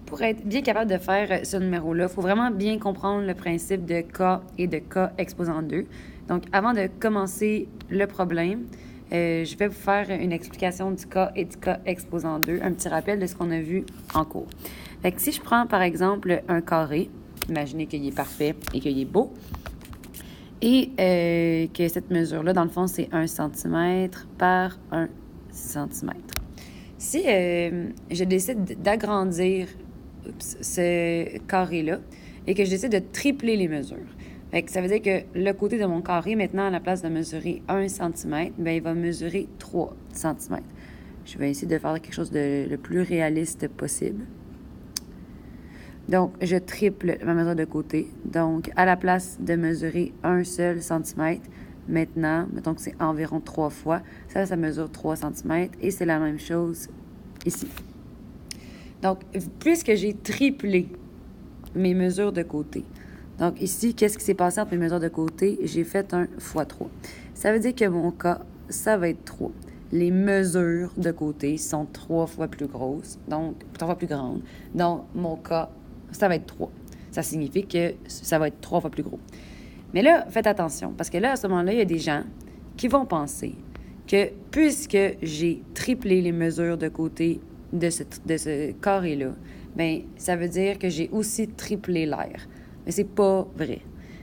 Pour être bien capable de faire ce numéro-là, il faut vraiment bien comprendre le principe de K et de K exposant 2. Donc, avant de commencer le problème, je vais vous faire une explication du K et du K exposant 2, un petit rappel de ce qu'on a vu en cours. Fait que si je prends, par exemple, un carré, imaginez qu'il est parfait et qu'il est beau, et que cette mesure-là, dans le fond, c'est 1 cm par 1 cm. Si je décide d'agrandir ce carré-là et que je décide de tripler les mesures, fait que ça veut dire que le côté de mon carré, maintenant, à la place de mesurer 1 cm, bien, il va mesurer 3 cm. Je vais essayer de faire quelque chose de le plus réaliste possible. Donc, je triple ma mesure de côté. Donc, à la place de mesurer un seul centimètre, maintenant, mettons que c'est environ 3 fois, ça mesure 3 cm et c'est la même chose ici. Donc, puisque j'ai triplé mes mesures de côté, donc ici, qu'est-ce qui s'est passé entre mes mesures de côté? J'ai fait un fois 3. Ça veut dire que mon cas, ça va être 3. Les mesures de côté sont 3 fois plus grosses, donc 3 fois plus grandes. Donc, mon cas, ça va être 3. Ça signifie que ça va être 3 fois plus gros. Mais là, faites attention, parce que là, à ce moment-là, il y a des gens qui vont penser que puisque j'ai triplé les mesures de côté de ce carré-là, bien, ça veut dire que j'ai aussi triplé l'air. Mais c'est pas vrai.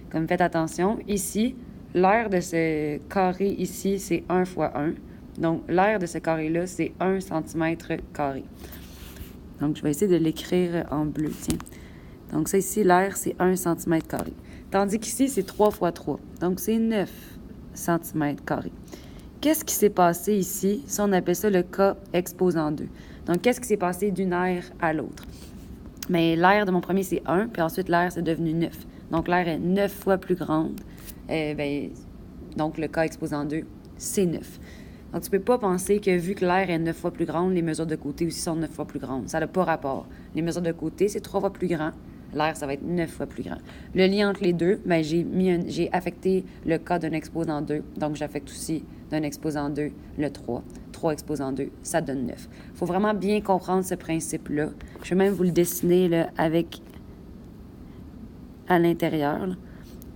Comme faites attention, ici, l'air de ce carré ici, c'est 1 fois 1. Donc, l'air de ce carré-là, c'est 1 cm². Donc, je vais essayer de l'écrire en bleu, tiens. Donc, ça ici, l'air, c'est 1 cm². Tandis qu'ici, c'est 3 fois 3. Donc, c'est 9 cm². Qu'est-ce qui s'est passé ici? Si on appelle ça le K exposant 2. Donc, qu'est-ce qui s'est passé d'une aire à l'autre? Mais l'aire de mon premier, c'est 1, puis ensuite, l'aire, c'est devenu 9. Donc, l'aire est 9 fois plus grande. Donc, le K exposant 2, c'est 9. Donc, tu ne peux pas penser que vu que l'aire est 9 fois plus grande, les mesures de côté aussi sont 9 fois plus grandes. Ça n'a pas rapport. Les mesures de côté, c'est 3 fois plus grand. L'aire, ça va être 9 fois plus grand. Le lien entre les deux, bien, j'ai affecté le K d'un exposant 2. Donc, j'affecte aussi d'un exposant 2 le 3. 3 exposant 2, ça donne 9. Il faut vraiment bien comprendre ce principe-là. Je vais même vous le dessiner là, avec à l'intérieur là,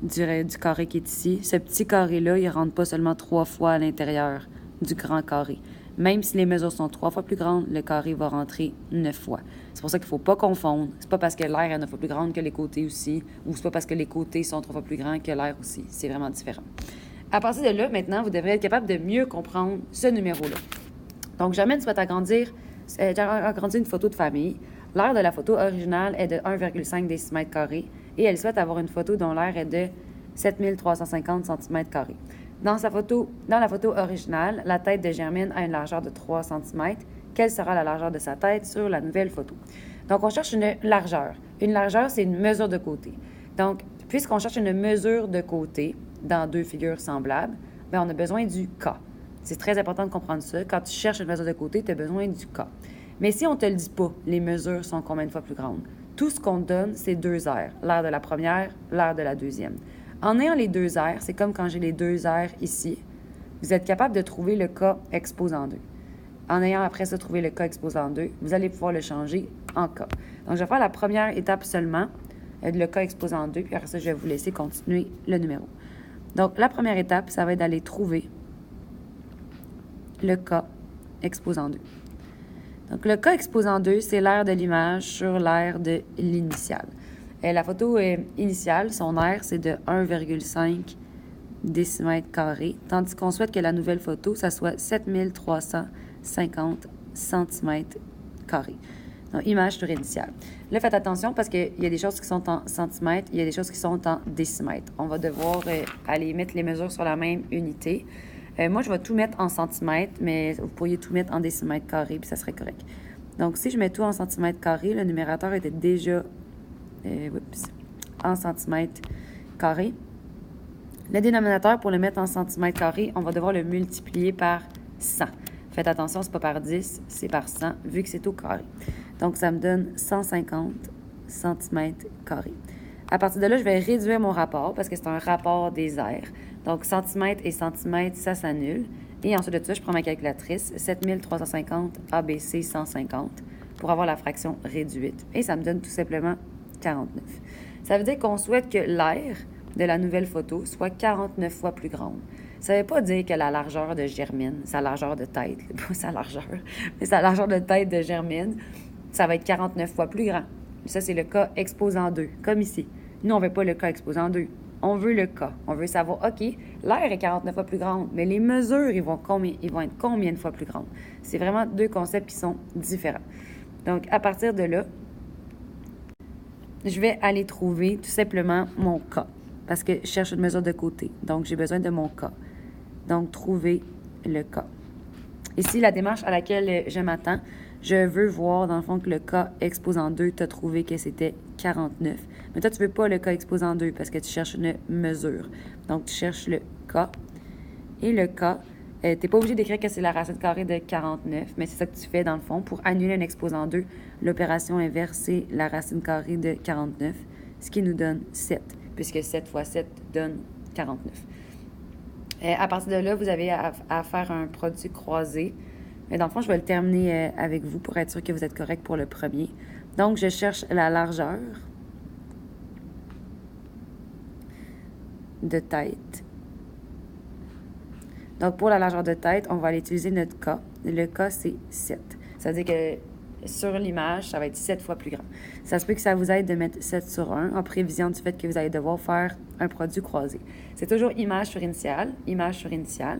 du carré qui est ici. Ce petit carré-là, il ne rentre pas seulement 3 fois à l'intérieur du grand carré. Même si les mesures sont 3 fois plus grandes, le carré va rentrer 9 fois. C'est pour ça qu'il ne faut pas confondre. C'est pas parce que l'aire est 9 fois plus grande que les côtés aussi, ou c'est pas parce que les côtés sont 3 fois plus grands que l'aire aussi. C'est vraiment différent. À partir de là, maintenant, vous devrez être capable de mieux comprendre ce numéro-là. Donc, Germaine souhaite agrandir une photo de famille. L'aire de la photo originale est de 1,5 décimètre² et elle souhaite avoir une photo dont l'aire est de 7350 cm². Dans la photo originale, la tête de Germaine a une largeur de 3 cm. Quelle sera la largeur de sa tête sur la nouvelle photo? Donc, on cherche une largeur. Une largeur, c'est une mesure de côté. Donc, puisqu'on cherche une mesure de côté dans deux figures semblables, bien, on a besoin du K. C'est très important de comprendre ça. Quand tu cherches une mesure de côté, tu as besoin du K. Mais si on ne te le dit pas, les mesures sont combien de fois plus grandes? Tout ce qu'on te donne, c'est 2 aires. L'aire de la première, l'aire de la deuxième. En ayant les 2 aires, c'est comme quand j'ai les 2 aires ici, vous êtes capable de trouver le K exposant 2. En ayant après ça trouvé le K exposant 2, vous allez pouvoir le changer en K. Donc, je vais faire la première étape seulement, le K exposant 2, puis après ça, je vais vous laisser continuer le numéro. Donc, la première étape, ça va être d'aller trouver le K exposant 2. Donc, le K exposant 2, c'est l'aire de l'image sur l'aire de l'initiale. La photo initiale, son aire, c'est de 1,5 décimètre², tandis qu'on souhaite que la nouvelle photo, ça soit 7350 cm². Donc, image sur initiale. Là, faites attention parce qu'il y a des choses qui sont en centimètres, il y a des choses qui sont en décimètres. On va devoir aller mettre les mesures sur la même unité. Moi, je vais tout mettre en centimètres, mais vous pourriez tout mettre en décimètres², puis ça serait correct. Donc, si je mets tout en centimètres², le numérateur était déjà en centimètres². Le dénominateur, pour le mettre en centimètres², on va devoir le multiplier par 100. Faites attention, c'est pas par 10, c'est par 100, vu que c'est au carré. Donc, ça me donne 150 cm². À partir de là, je vais réduire mon rapport, parce que c'est un rapport des aires. Donc, centimètres et centimètres, ça s'annule. Et ensuite de ça, je prends ma calculatrice, 7350 ABC 150 pour avoir la fraction réduite. Et ça me donne tout simplement 49. Ça veut dire qu'on souhaite que l'aire de la nouvelle photo soit 49 fois plus grande. Ça ne veut pas dire que la largeur de Germaine, sa largeur de tête, pas sa largeur, mais sa largeur de tête de Germaine, ça va être 49 fois plus grand. Ça, c'est le cas exposant 2, comme ici. Nous, on ne veut pas le cas exposant 2. On veut le cas. On veut savoir, OK, l'aire est 49 fois plus grande, mais les mesures, ils vont être combien de fois plus grandes? C'est vraiment deux concepts qui sont différents. Donc, à partir de là, je vais aller trouver tout simplement mon cas, parce que je cherche une mesure de côté. Donc, j'ai besoin de mon cas. Donc, trouver le cas. Ici, la démarche à laquelle je m'attends, je veux voir, dans le fond, que le cas exposant 2, tu as trouvé que c'était 49. Mais toi, tu ne veux pas le cas exposant 2 parce que tu cherches une mesure. Donc, tu cherches le cas. Et le cas, tu n'es pas obligé d'écrire que c'est la racine carrée de 49, mais c'est ça que tu fais, dans le fond. Pour annuler un exposant 2, l'opération inverse, c'est la racine carrée de 49, ce qui nous donne 7, puisque 7 fois 7 donne 49. À partir de là, vous avez à faire un produit croisé. Mais dans le fond, je vais le terminer avec vous pour être sûr que vous êtes correct pour le premier. Donc, je cherche la largeur de tête. Donc, pour la largeur de tête, on va aller utiliser notre cas. Le cas, c'est 7. Ça veut dire que sur l'image, ça va être 7 fois plus grand. Ça se peut que ça vous aide de mettre 7 sur 1 en prévision du fait que vous allez devoir faire un produit croisé. C'est toujours image sur initiale, image sur initiale.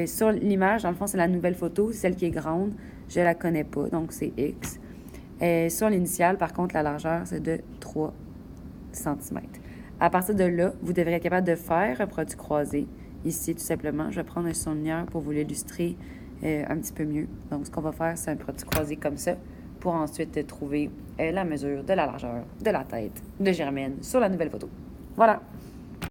Sur l'image, dans le fond, c'est la nouvelle photo, celle qui est grande. Je ne la connais pas, donc c'est X. Sur l'initiale, par contre, la largeur, c'est de 3 cm. À partir de là, vous devrez être capable de faire un produit croisé. Ici, tout simplement, je vais prendre un surligneur pour vous l'illustrer un petit peu mieux. Donc, ce qu'on va faire, c'est un produit croisé comme ça pour ensuite trouver la mesure de la largeur de la tête de Germaine sur la nouvelle photo. Voilà!